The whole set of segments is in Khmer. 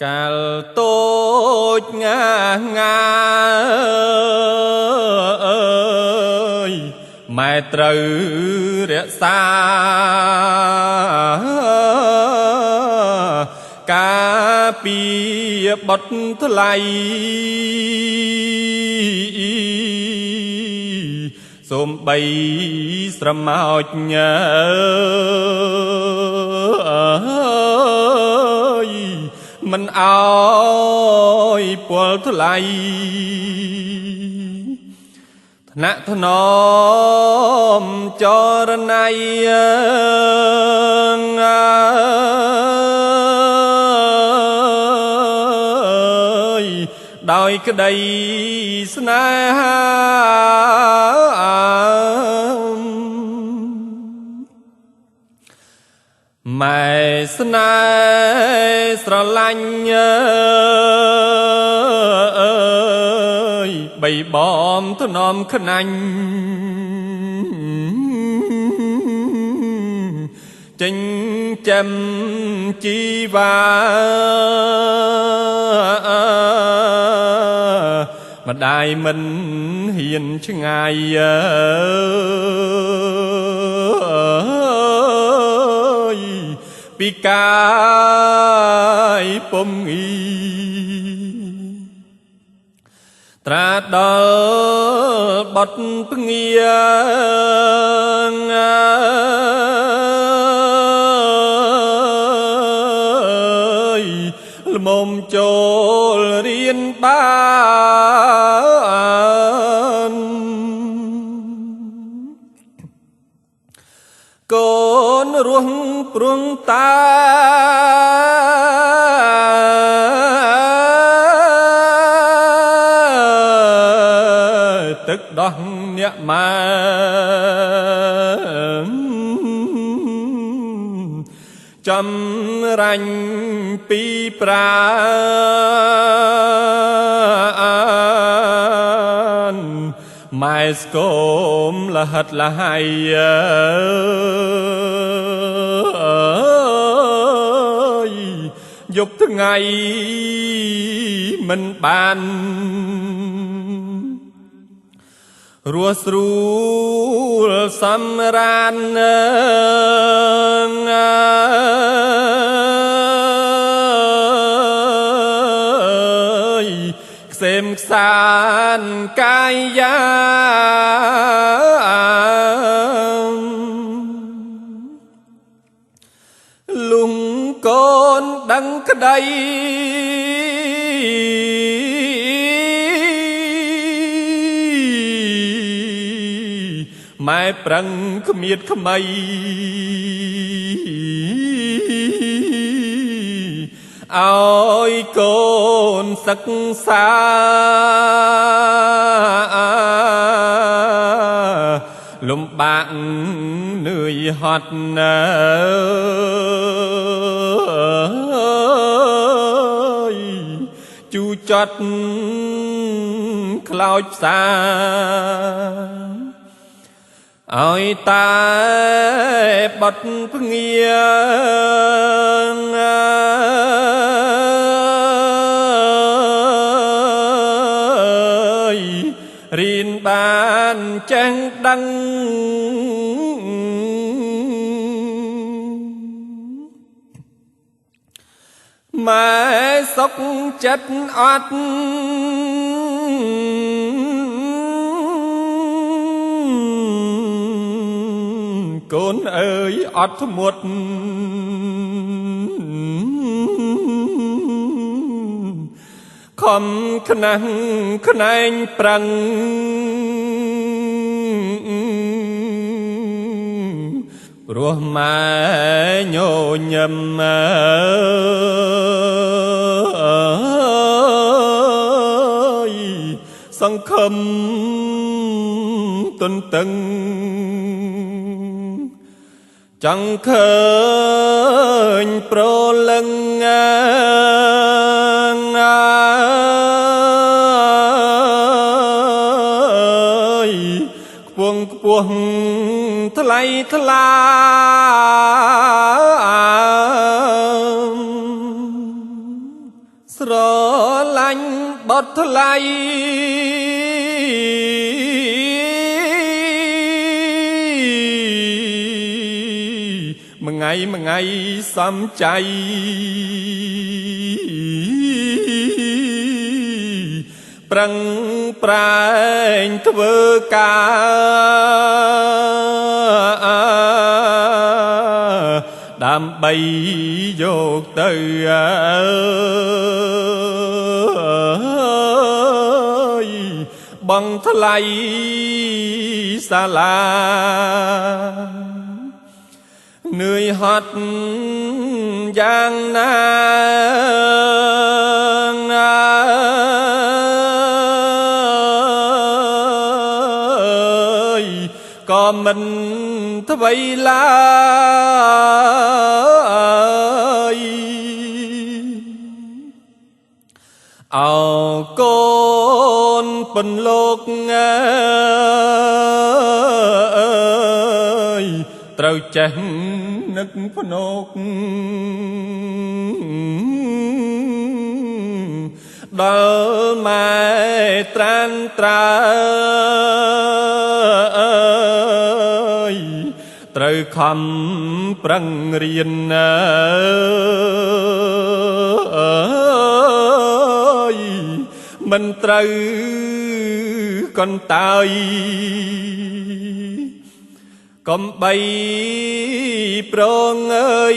កាលតូចងាអើយម៉ែត្រូវរក្សាការពីបុតថ្លៃសូមបីស្រមោចមិនអោយពលថ្លៃថ្នាក់ថ្នមចរណៃដោយក្តីស្នេហាម៉ែស្នេហ៍ស្រឡាញ់បីបំថ្នមខ្នាញ់ចិញ្ចឹមជីវ៉ាម្ដាយមិនហ៊ានឆ្ងាយពីកាយពុំងីត្រាដល់បត់ភ្ងាល្មមចូលរៀនបានកូនរស់ព្រងតាទឹកដោះអ្នកម៉ែចំរាញ់ពីប្រានម៉ែស្គមលហិតលហើយយប់ថ្ងៃមិនបានរស់ស្រួលសម្រានខ្សែមខ្សានកាយាលុងកូនដឹងក្តីម៉ែប្រឹងគ្មៀតខ្មៃអើយកូនសិក្សាលំបាកនឿយហត់ណាជូចត់ខ្លោចផ្សាឲ្យតែបត់ភ្ងារៀនបានចេះដឹងម៉ែសុខចិត្តអត់កូនអើយអត់ធ្មត់ខំខ្នះខ្នែងប្រឹងព្រោះម៉ែញញឹមសង្ឃឹមទន្ទឹងចង់ឃើញប្រលឹងខ្ពងខ្ពស់ថ្លៃថ្លា ស្រឡាញ់បត់ថ្លៃមួយថ្ងៃសំใจប្រឹងប្រែងធ្វើការដើម្បីយកទៅបង់ថ្លៃសាលាเหนื่อยหดอย่างนั้นก็มันทวีลายเอาโกนเป็นโลกត្រូវចេះនឹកភ្នែកដល់ម៉ែត្រានត្រើយត្រូវខំប្រឹងរៀនមិនត្រូវកន្តើយកំបីប្រងអើយ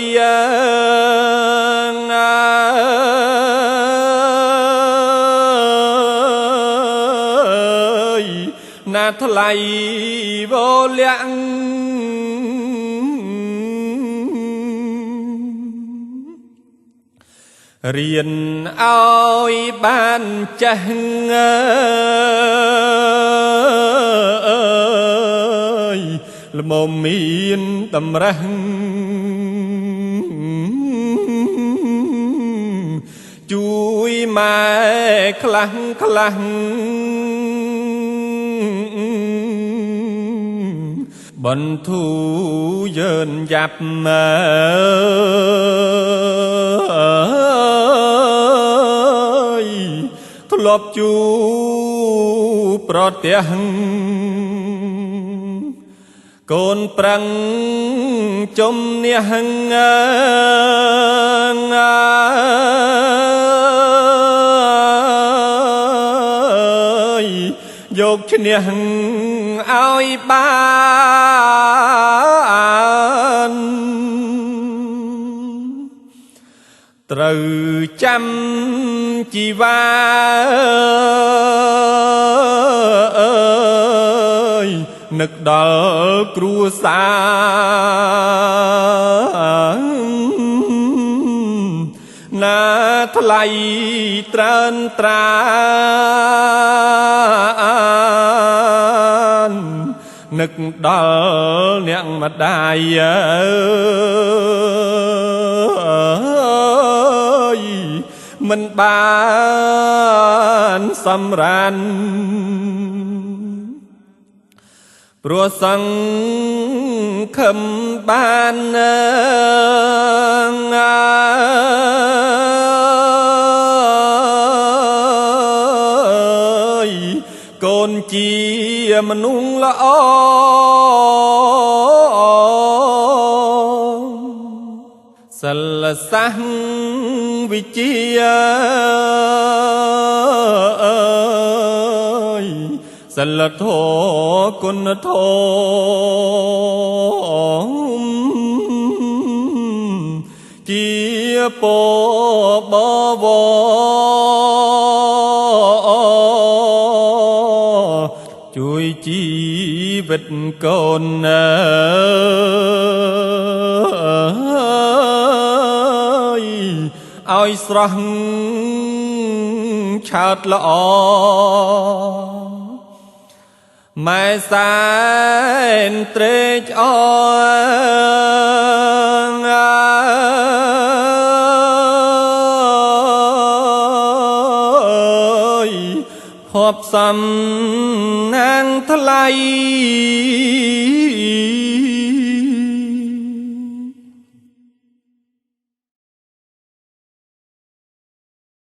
ណាថ្លៃវលាក់រៀនឲ្យបានចេះល្មមមានតម្រះជួយម៉ែខ្លះបន្ធូរយើនយ៉ាប់ធ្លាប់ជួប្រទះកូនប្រឹងជំនះយកឈ្នះឲ្យបានត្រូវចាំជីវ៉ានឹកដល់គ្រួសារណាថ្លៃត្រើនត្រាននឹកដល់អ្នកម្ដាយមិនបានសម្រានព្រោះសង្ឃឹមបានកូនជាមនុស្សល្អសិលសាស្ត្រវិជ្ជាសិលធម៌គុណធម៌ជាពបវជួយជីវិតកូនឲ្យស្រស់ឆើតល្អម៉ែសែនត្រេកអរហូបសំណាងថ្លៃ